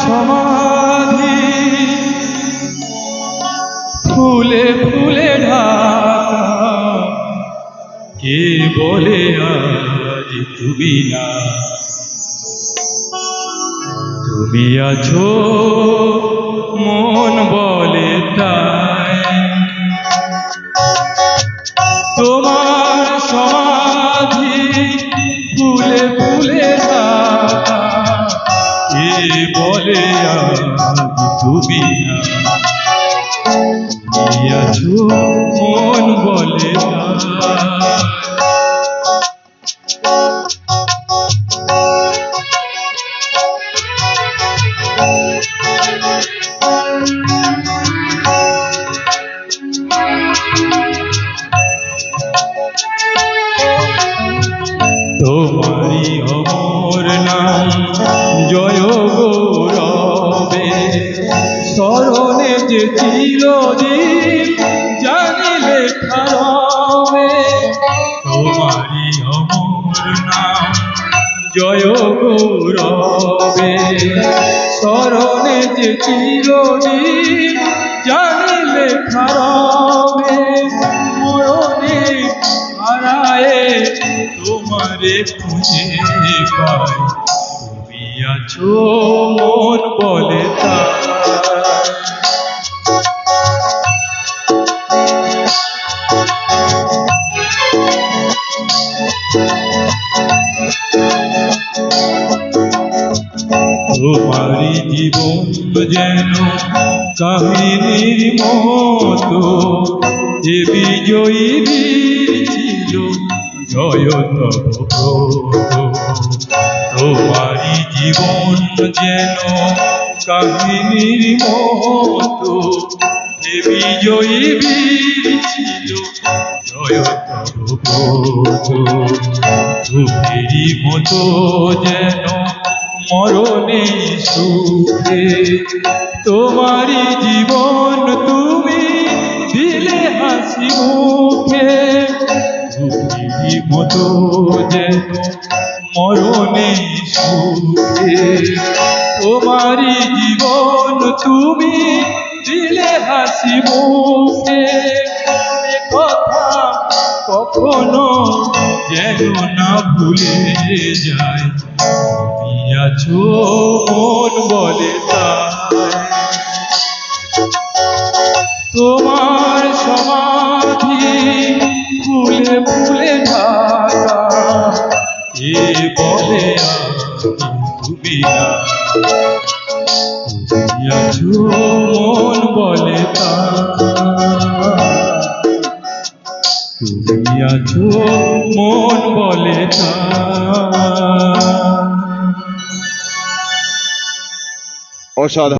সমাধি ফুলে ফুলে ঢাকা, কে বলে আজ তুমি না? তুমি আছো মন বলে তাই, তোমার সমাধি ফুলে ফুলে ঢাকা, কে বলে আজ তুমি না? তুমি আছো মন বলে তাই। তোমারি অমর নাম জয় গৌরবে, স্মরণে যে চিরদিন জানিলে খারবে। তোমারি অমর নাম জয় গৌরবে, স্মরণে যে চিরদিন জানিলে খারবে। মরণে হারায়ে তোমারে খুঁজে পাই, তুমি আছো মন বলে তাই। তোমারি জীবন যেন কাহিনীর মতো, যে বিজয়ী বীর ছিল জয় তব। তোমারি জীবন যেন কাহিনীর মতো, যে বিজয়ী বীর ছিল জয় তব। ধূপেরই মতো যেন মরণে সুখে, তোমারি জীবন তুমি দিলে হাসি মুখে। ধূপেরই মতো যেন মরণে সুখে, তোমারি জীবন তুমি দিলে হাসি মুখে। কথা কখনো যেন না ভুলে যায়, তুমি আছো মন বলে তাই। তোমার সমাধি ফুলে ফুলে ঢাকা, কে বলে আজ তুমি না? তুমি আছো মন বলে তাই, তুমি আছো মন বলে তাই। অসাধারণ।